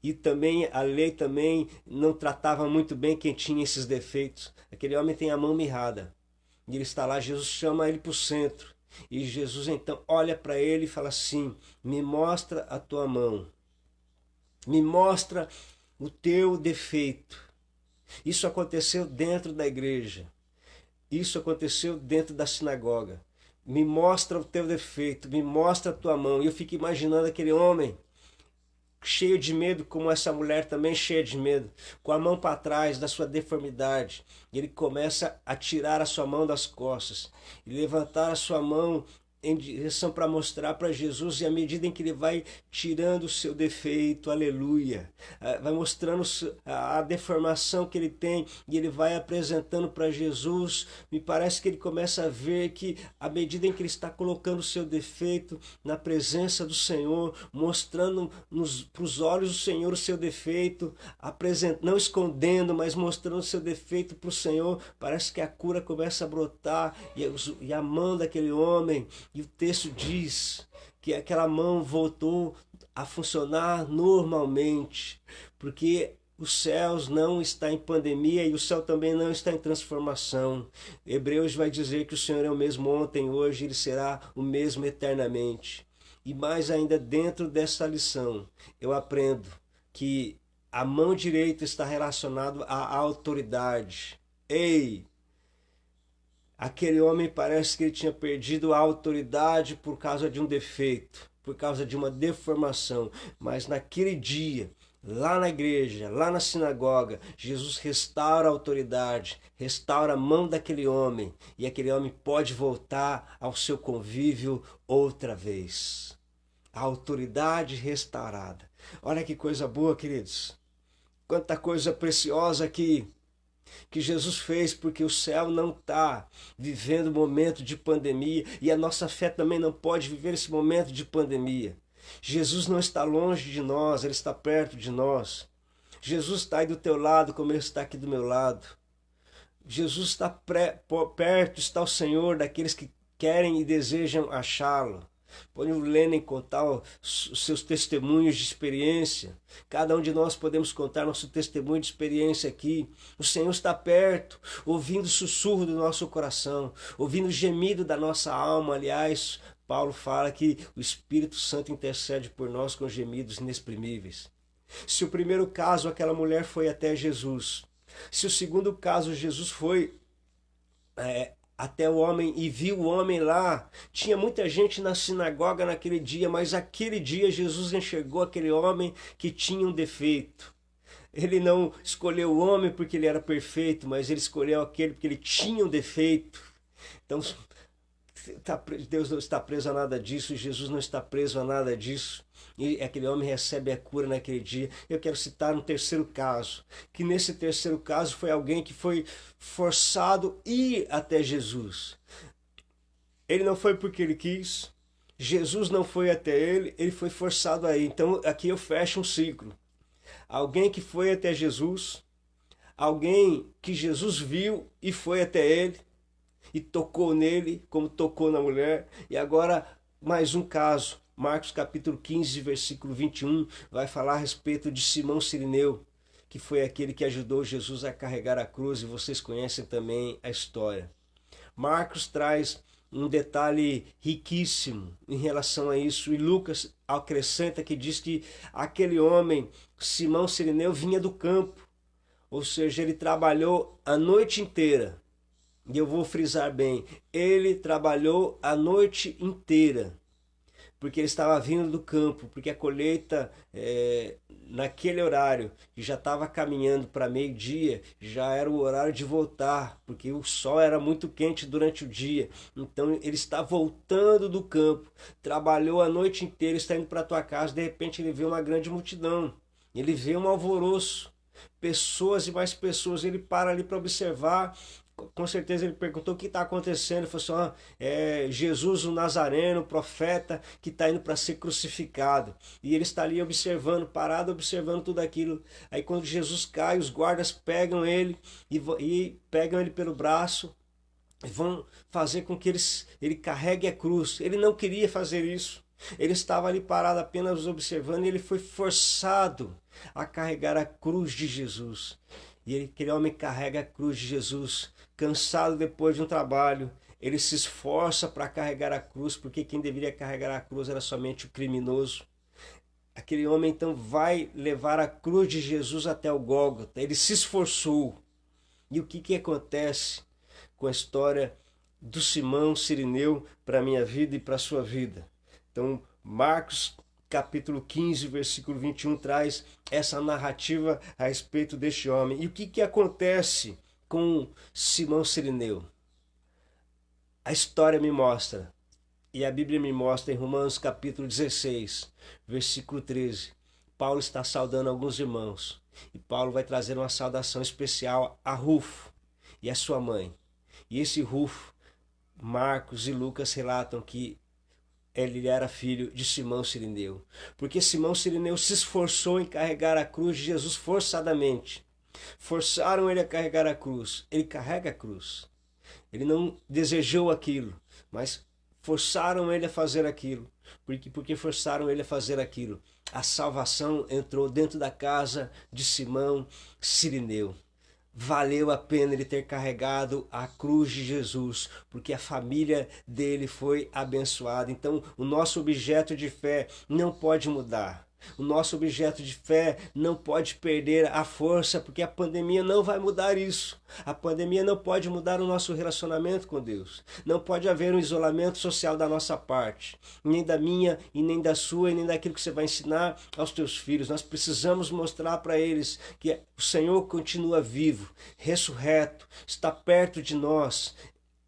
E também a lei também não tratava muito bem quem tinha esses defeitos. Aquele homem tem a mão mirrada. E ele está lá, Jesus chama ele para o centro. E Jesus então olha para ele e fala assim: me mostra a tua mão. Me mostra o teu defeito. Isso aconteceu dentro da igreja. Isso aconteceu dentro da sinagoga. Me mostra o teu defeito, me mostra a tua mão. E eu fico imaginando aquele homem cheio de medo, como essa mulher também cheia de medo, com a mão para trás da sua deformidade. Ele começa a tirar a sua mão das costas e levantar a sua mão em direção para mostrar para Jesus, e à medida em que ele vai tirando o seu defeito, aleluia, vai mostrando a deformação que ele tem e ele vai apresentando para Jesus, me parece que ele começa a ver que à medida em que ele está colocando o seu defeito na presença do Senhor, mostrando para os olhos do Senhor o seu defeito, não escondendo, mas mostrando o seu defeito para o Senhor, parece que a cura começa a brotar e a mão daquele homem. E o texto diz que aquela mão voltou a funcionar normalmente, porque os céus não está em pandemia e o céu também não está em transformação. Hebreus vai dizer que o Senhor é o mesmo ontem, hoje, ele será o mesmo eternamente. E mais ainda, dentro dessa lição, eu aprendo que a mão direita está relacionada à autoridade. Ei, aquele homem parece que ele tinha perdido a autoridade por causa de um defeito, por causa de uma deformação. Mas naquele dia, lá na igreja, lá na sinagoga, Jesus restaura a autoridade, restaura a mão daquele homem. E aquele homem pode voltar ao seu convívio outra vez. A autoridade restaurada. Olha que coisa boa, queridos. Quanta coisa preciosa que Jesus fez, porque o céu não está vivendo um momento de pandemia e a nossa fé também não pode viver esse momento de pandemia. Jesus não está longe de nós, Ele está perto de nós. Jesus está aí do teu lado como Ele está aqui do meu lado. Jesus está perto, está o Senhor daqueles que querem e desejam achá-lo. Pode o Lenin contar os seus testemunhos de experiência. Cada um de nós podemos contar nosso testemunho de experiência aqui. O Senhor está perto, ouvindo o sussurro do nosso coração, ouvindo o gemido da nossa alma. Aliás, Paulo fala que o Espírito Santo intercede por nós com gemidos inexprimíveis. Se o primeiro caso, aquela mulher foi até Jesus. Se o segundo caso, Jesus foi até o homem e viu o homem lá. Tinha muita gente na sinagoga naquele dia, mas aquele dia Jesus enxergou aquele homem que tinha um defeito. Ele não escolheu o homem porque ele era perfeito, mas ele escolheu aquele porque ele tinha um defeito. Então, Deus não está preso a nada disso, Jesus não está preso a nada disso. E aquele homem recebe a cura naquele dia. Eu quero citar um terceiro caso, que nesse terceiro caso foi alguém que foi forçado a ir até Jesus. Ele não foi porque ele quis, Jesus não foi até ele, ele foi forçado a ir. Então aqui eu fecho um ciclo. Alguém que foi até Jesus, alguém que Jesus viu e foi até ele, e tocou nele, como tocou na mulher. E agora mais um caso. Marcos capítulo 15, versículo 21, vai falar a respeito de Simão Cirineu, que foi aquele que ajudou Jesus a carregar a cruz, e vocês conhecem também a história. Marcos traz um detalhe riquíssimo em relação a isso, e Lucas acrescenta que diz que aquele homem, Simão Cirineu, vinha do campo, ou seja, ele trabalhou a noite inteira. E eu vou frisar bem, ele trabalhou a noite inteira, porque ele estava vindo do campo, porque a colheita naquele horário, que já estava caminhando para meio-dia, já era o horário de voltar, porque o sol era muito quente durante o dia. Então ele está voltando do campo, trabalhou a noite inteira, está indo para a tua casa, de repente ele vê uma grande multidão, ele vê um alvoroço, pessoas e mais pessoas, ele para ali para observar. Com certeza ele perguntou o que está acontecendo. Ele falou assim: é Jesus o Nazareno, o profeta, que está indo para ser crucificado. E ele está ali observando, parado, observando tudo aquilo. Aí quando Jesus cai, os guardas pegam ele e pegam ele pelo braço e vão fazer com que ele carregue a cruz. Ele não queria fazer isso. Ele estava ali parado apenas observando, e ele foi forçado a carregar a cruz de Jesus. E aquele homem carrega a cruz de Jesus, cansado depois de um trabalho. Ele se esforça para carregar a cruz, porque quem deveria carregar a cruz era somente o criminoso. Aquele homem então vai levar a cruz de Jesus até o Gólgota. Ele se esforçou. E o que acontece com a história do Simão Cirineu para a minha vida e para a sua vida? Então, Marcos capítulo 15, versículo 21 traz essa narrativa a respeito deste homem. E o que acontece com Simão Cirineu? A história me mostra, e a Bíblia me mostra em Romanos capítulo 16, versículo 13. Paulo está saudando alguns irmãos, e Paulo vai trazer uma saudação especial a Rufo e a sua mãe. E esse Rufo, Marcos e Lucas relatam que ele era filho de Simão Cirineu, porque Simão Cirineu se esforçou em carregar a cruz de Jesus forçadamente. Forçaram ele a carregar a cruz. Ele carrega a cruz. Ele não desejou aquilo, mas forçaram ele a fazer aquilo. Porque forçaram ele a fazer aquilo, a salvação entrou dentro da casa de Simão Cirineu. Valeu a pena ele ter carregado a cruz de Jesus, porque a família dele foi abençoada. Então, o nosso objeto de fé não pode mudar. O nosso objeto de fé não pode perder a força, porque a pandemia não vai mudar isso. A pandemia não pode mudar o nosso relacionamento com Deus. Não pode haver um isolamento social da nossa parte, nem da minha e nem da sua e nem daquilo que você vai ensinar aos teus filhos. Nós precisamos mostrar para eles que o Senhor continua vivo, ressurreto, está perto de nós.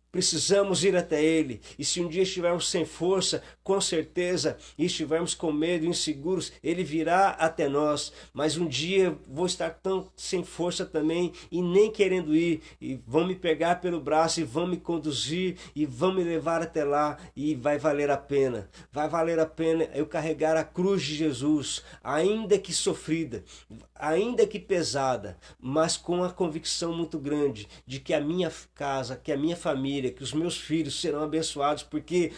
Precisamos ir até Ele. E se um dia estivermos sem força, com certeza, e estivermos com medo, inseguros, Ele virá até nós. Mas um dia vou estar tão sem força também e nem querendo ir. E vão me pegar pelo braço e vão me conduzir e vão me levar até lá. E vai valer a pena. Vai valer a pena eu carregar a cruz de Jesus, ainda que sofrida, ainda que pesada, mas com a convicção muito grande de que a minha casa, que a minha família, que os meus filhos serão abençoados, porque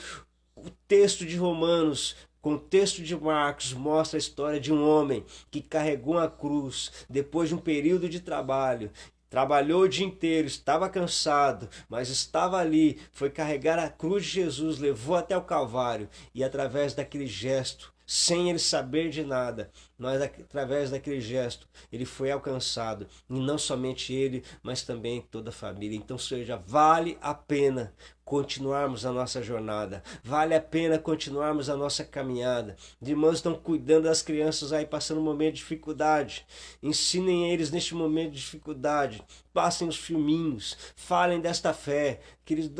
o texto de Romanos, com o texto de Marcos, mostra a história de um homem que carregou a cruz depois de um período de trabalho. Trabalhou o dia inteiro, estava cansado, mas estava ali, foi carregar a cruz de Jesus, levou até o Calvário e através daquele gesto, sem ele saber de nada, mas através daquele gesto, ele foi alcançado. E não somente ele, mas também toda a família. Então, seja, vale a pena continuarmos a nossa jornada. Vale a pena continuarmos a nossa caminhada. Os irmãos estão cuidando das crianças aí, passando um momento de dificuldade. Ensinem eles neste momento de dificuldade. Passem os filminhos. Falem desta fé. Que eles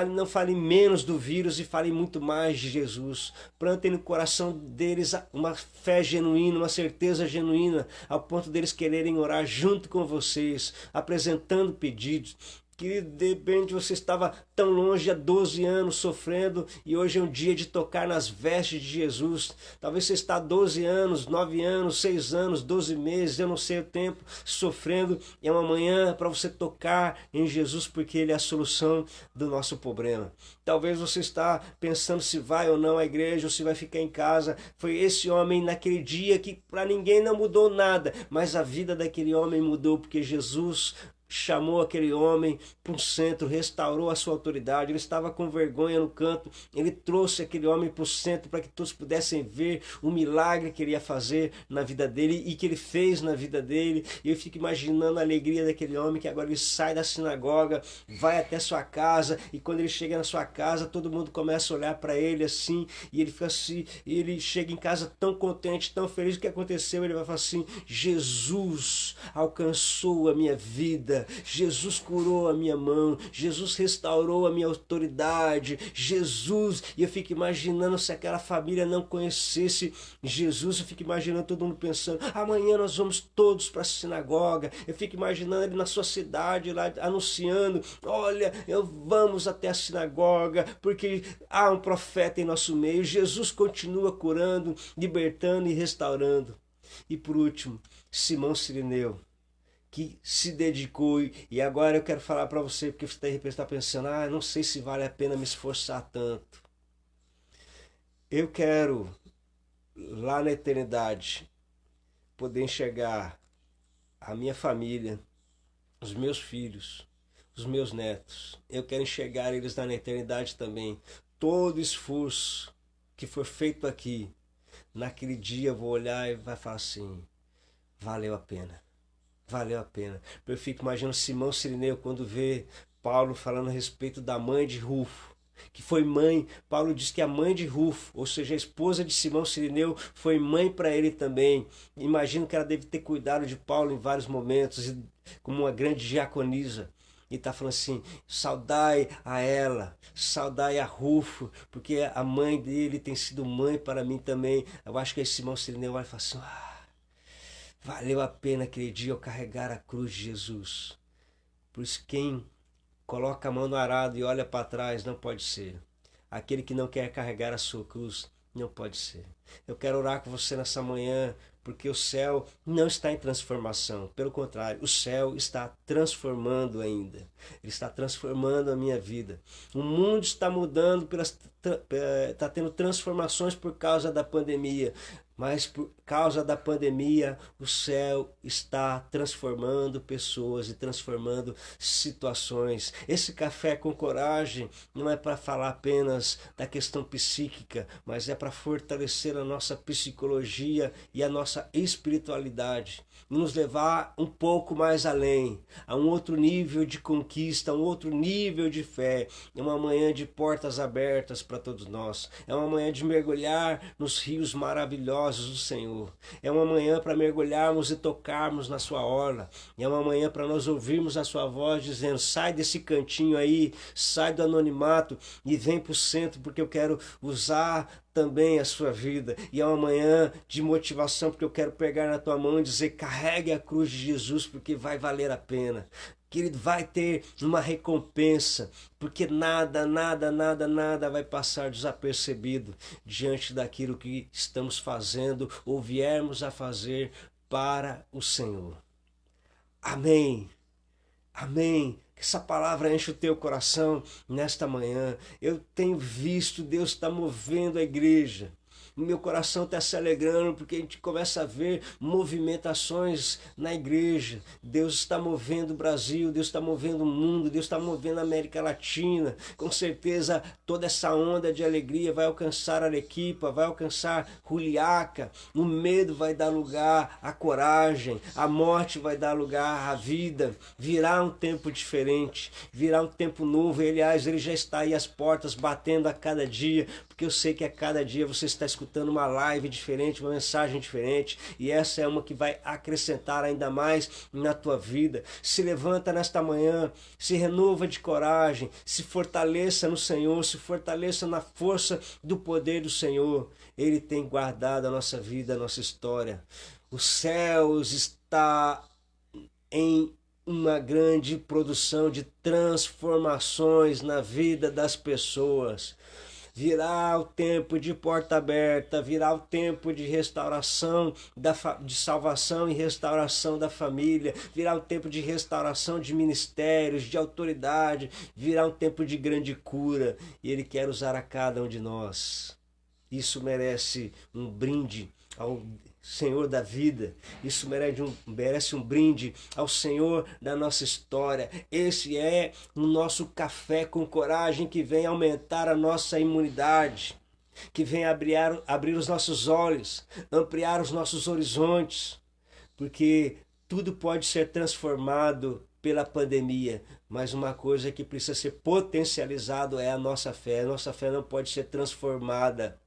não falem menos do vírus e falem muito mais de Jesus. Plantem no coração deles uma fé genuína, uma certeza genuína, ao ponto deles quererem orar junto com vocês, apresentando pedidos. Querido, de repente você estava tão longe há 12 anos sofrendo e hoje é um dia de tocar nas vestes de Jesus. Talvez você está há 12 anos, 9 anos, 6 anos, 12 meses, eu não sei o tempo, sofrendo. É uma manhã para você tocar em Jesus, porque Ele é a solução do nosso problema. Talvez você está pensando se vai ou não à igreja ou se vai ficar em casa. Foi esse homem naquele dia que para ninguém não mudou nada, mas a vida daquele homem mudou, porque Jesus chamou aquele homem para um centro, restaurou a sua autoridade. Ele estava com vergonha no canto, ele trouxe aquele homem para o centro para que todos pudessem ver o milagre que ele ia fazer na vida dele e que ele fez na vida dele. E eu fico imaginando a alegria daquele homem, que agora ele sai da sinagoga, vai até sua casa, e quando ele chega na sua casa, todo mundo começa a olhar para ele assim, e ele fica assim, e ele chega em casa tão contente, tão feliz. O que aconteceu? Ele vai falar assim: Jesus alcançou a minha vida, Jesus curou a minha mão, Jesus restaurou a minha autoridade, Jesus. E eu fico imaginando, se aquela família não conhecesse Jesus, eu fico imaginando todo mundo pensando: amanhã nós vamos todos para a sinagoga. Eu fico imaginando ele na sua cidade lá anunciando: olha, vamos até a sinagoga, porque há um profeta em nosso meio. Jesus continua curando, libertando e restaurando. E por último, Simão Cirineu, que se dedicou. E agora eu quero falar para você, porque você de repente está pensando: não sei se vale a pena me esforçar tanto. Eu quero, lá na eternidade, poder enxergar a minha família, os meus filhos, os meus netos. Eu quero enxergar eles lá na eternidade também. Todo esforço que for feito aqui, naquele dia eu vou olhar e vai falar assim: valeu a pena. Valeu a pena. Eu fico imaginando Simão Cirineu quando vê Paulo falando a respeito da mãe de Rufo, que foi mãe. Paulo diz que a mãe de Rufo, ou seja, a esposa de Simão Cirineu, foi mãe para ele também. Imagino que ela deve ter cuidado de Paulo em vários momentos, como uma grande diaconisa. E está falando assim: saudai a ela, saudai a Rufo, porque a mãe dele tem sido mãe para mim também. Eu acho que esse Simão Cirineu vai falar assim: valeu a pena aquele dia eu carregar a cruz de Jesus. Por isso, quem coloca a mão no arado e olha para trás não pode ser. Aquele que não quer carregar a sua cruz não pode ser. Eu quero orar com você nessa manhã, porque o céu não está em transformação. Pelo contrário, o céu está transformando ainda. Ele está transformando a minha vida. O mundo está mudando, está tendo transformações por causa da pandemia. Mas por causa da pandemia, o céu está transformando pessoas e transformando situações. Esse café com coragem não é para falar apenas da questão psíquica, mas é para fortalecer a nossa psicologia e a nossa espiritualidade. E nos levar um pouco mais além, a um outro nível de conquista, a um outro nível de fé. É uma manhã de portas abertas para todos nós. É uma manhã de mergulhar nos rios maravilhosos do Senhor. É uma manhã para mergulharmos e tocarmos na sua orla. É uma manhã para nós ouvirmos a sua voz dizendo: sai desse cantinho aí, sai do anonimato e vem para o centro, porque eu quero usar também a sua vida. E é uma manhã de motivação, porque eu quero pegar na tua mão e dizer: carregue a cruz de Jesus, porque vai valer a pena. Querido, vai ter uma recompensa, porque nada, nada, nada, nada vai passar desapercebido diante daquilo que estamos fazendo ou viermos a fazer para o Senhor. Amém. Amém. Que essa palavra enche o teu coração nesta manhã. Eu tenho visto Deus está movendo a igreja. Meu coração está se alegrando porque a gente começa a ver movimentações na igreja. Deus está movendo o Brasil, Deus está movendo o mundo, Deus está movendo a América Latina. Com certeza toda essa onda de alegria vai alcançar Arequipa, vai alcançar Juliaca. O medo vai dar lugar à coragem, a morte vai dar lugar à vida. Virá um tempo diferente, virá um tempo novo. E, aliás, ele já está aí às portas batendo a cada dia, porque eu sei que a cada dia você está escutando uma live diferente, uma mensagem diferente, e essa é uma que vai acrescentar ainda mais na tua vida. Se levanta nesta manhã, se renova de coragem, se fortaleça no Senhor, se fortaleça na força do poder do Senhor. Ele tem guardado a nossa vida, a nossa história. Os céus está em uma grande produção de transformações na vida das pessoas. Virá o tempo de porta aberta, virá o tempo de restauração, de salvação e restauração da família, virá o tempo de restauração de ministérios, de autoridade, virá um tempo de grande cura, e Ele quer usar a cada um de nós. Isso merece um brinde ao Senhor da vida. Isso merece um brinde ao Senhor da nossa história. Esse é o nosso café com coragem que vem aumentar a nossa imunidade, que vem abrir os nossos olhos, ampliar os nossos horizontes, porque tudo pode ser transformado pela pandemia, mas uma coisa que precisa ser potencializado é a nossa fé. A nossa fé não pode ser transformada,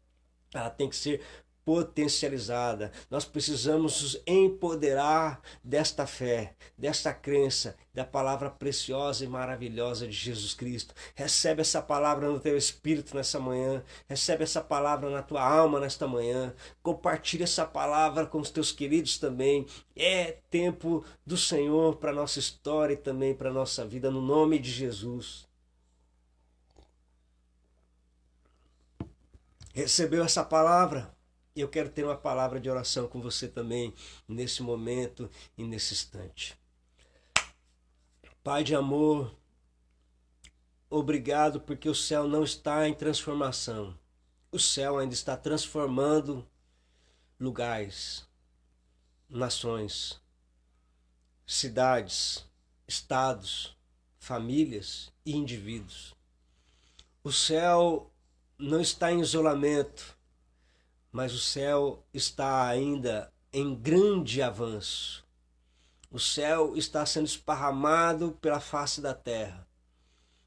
ela tem que ser potencializada. Nós precisamos nos empoderar desta fé, desta crença, da palavra preciosa e maravilhosa de Jesus Cristo. Recebe essa palavra no teu espírito nessa manhã, recebe essa palavra na tua alma nesta manhã, compartilha essa palavra com os teus queridos também. É tempo do Senhor para a nossa história e também para a nossa vida, no nome de Jesus. Recebeu essa palavra? Eu quero ter uma palavra de oração com você também, nesse momento e nesse instante. Pai de amor, obrigado porque o céu não está em transformação. O céu ainda está transformando lugares, nações, cidades, estados, famílias e indivíduos. O céu não está em isolamento, mas o céu está ainda em grande avanço. O céu está sendo esparramado pela face da terra,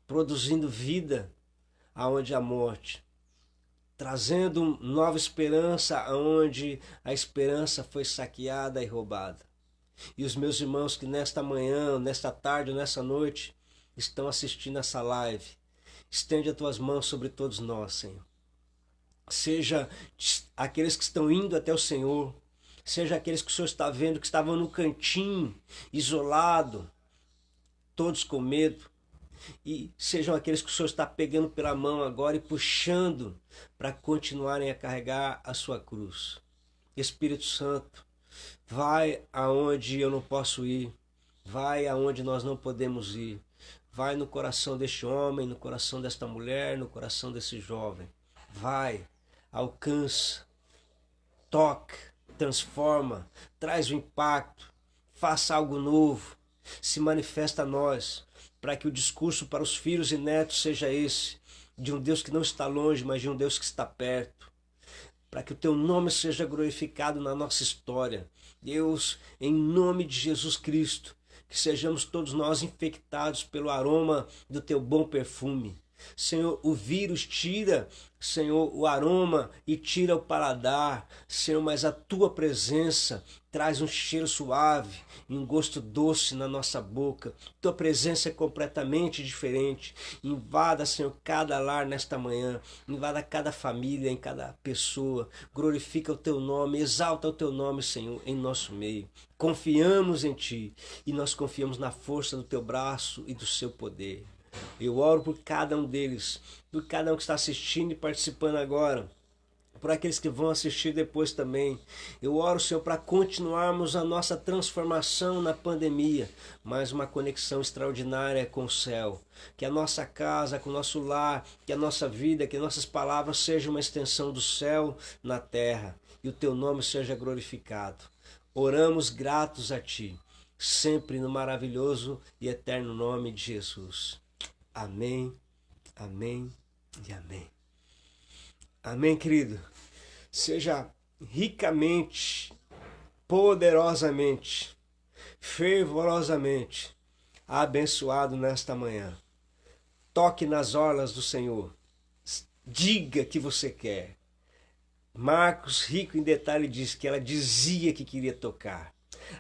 produzindo vida aonde há morte, trazendo nova esperança aonde a esperança foi saqueada e roubada. E os meus irmãos que nesta manhã, nesta tarde, nessa noite, estão assistindo essa live, estende as tuas mãos sobre todos nós, Senhor. Seja aqueles que estão indo até o Senhor, seja aqueles que o Senhor está vendo, que estavam no cantinho, isolado, todos com medo, e sejam aqueles que o Senhor está pegando pela mão agora e puxando para continuarem a carregar a sua cruz. Espírito Santo, vai aonde eu não posso ir, vai aonde nós não podemos ir, vai no coração deste homem, no coração desta mulher, no coração desse jovem, vai. Alcança, toca, transforma, traz o impacto, faça algo novo, se manifesta a nós, para que o discurso para os filhos e netos seja esse, de um Deus que não está longe, mas de um Deus que está perto, para que o teu nome seja glorificado na nossa história. Deus, em nome de Jesus Cristo, que sejamos todos nós infectados pelo aroma do teu bom perfume. Senhor, o vírus tira, Senhor, o aroma e tira o paladar, Senhor, mas a tua presença traz um cheiro suave e um gosto doce na nossa boca. Tua presença é completamente diferente. Invada, Senhor, cada lar nesta manhã, invada cada família, em cada pessoa. Glorifica o teu nome, exalta o teu nome, Senhor, em nosso meio. Confiamos em ti e nós confiamos na força do teu braço e do seu poder. Eu oro por cada um deles, por cada um que está assistindo e participando agora, por aqueles que vão assistir depois também. Eu oro, Senhor, para continuarmos a nossa transformação na pandemia, mais uma conexão extraordinária com o céu. Que a nossa casa, com o nosso lar, que a nossa vida, que nossas palavras sejam uma extensão do céu na terra e o teu nome seja glorificado. Oramos gratos a ti, sempre no maravilhoso e eterno nome de Jesus. Amém, amém e amém. Amém, querido. Seja ricamente, poderosamente, fervorosamente abençoado nesta manhã. Toque nas orlas do Senhor. Diga que você quer. Marcos, rico em detalhe, diz que ela dizia que queria tocar.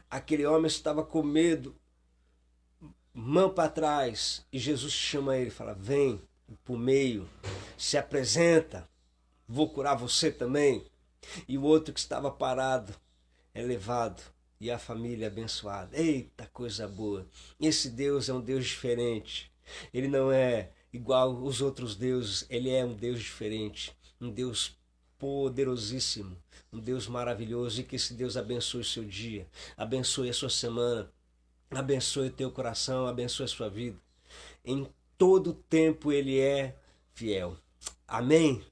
Aquele homem estava com medo, mão para trás, e Jesus chama ele e fala: vem para o meio, se apresenta, vou curar você também. E o outro que estava parado é levado e a família é abençoada. Eita, coisa boa! Esse Deus é um Deus diferente. Ele não é igual os outros deuses, ele é um Deus diferente, um Deus poderosíssimo, um Deus maravilhoso. E que esse Deus abençoe o seu dia, abençoe a sua semana, abençoe o teu coração, abençoe a sua vida. Em todo tempo ele é fiel. Amém?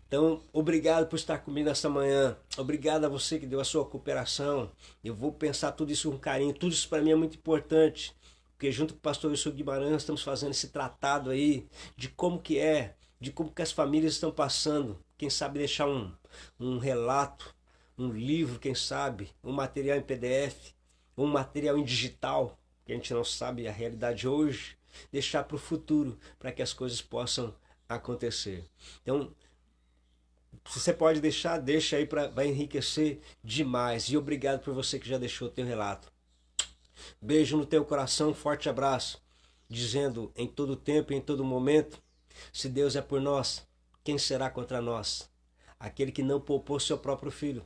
Então, obrigado por estar comigo nessa manhã. Obrigado a você que deu a sua cooperação. Eu vou pensar tudo isso com carinho. Tudo isso para mim é muito importante. Porque junto com o pastor Wilson Guimarães estamos fazendo esse tratado aí de como que é, de como que as famílias estão passando. Quem sabe deixar um relato, um livro, quem sabe, um material em PDF, um material em digital, que a gente não sabe a realidade hoje, deixar para o futuro, para que as coisas possam acontecer. Então, se você pode deixar, deixa aí, vai enriquecer demais. E obrigado por você que já deixou o teu relato. Beijo no teu coração, forte abraço, dizendo em todo tempo e em todo momento: se Deus é por nós, quem será contra nós? Aquele que não poupou seu próprio filho,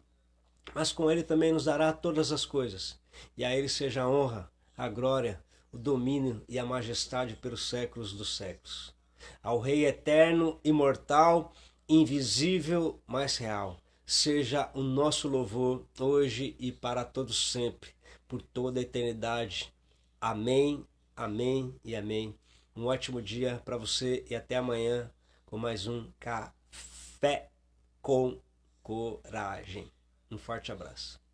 mas com ele também nos dará todas as coisas. E a ele seja a honra, a glória, o domínio e a majestade pelos séculos dos séculos. Ao Rei eterno, imortal, invisível, mas real, seja o nosso louvor hoje e para todos sempre, por toda a eternidade. Amém, amém e amém. Um ótimo dia para você e até amanhã com mais um Café com Coragem. Um forte abraço.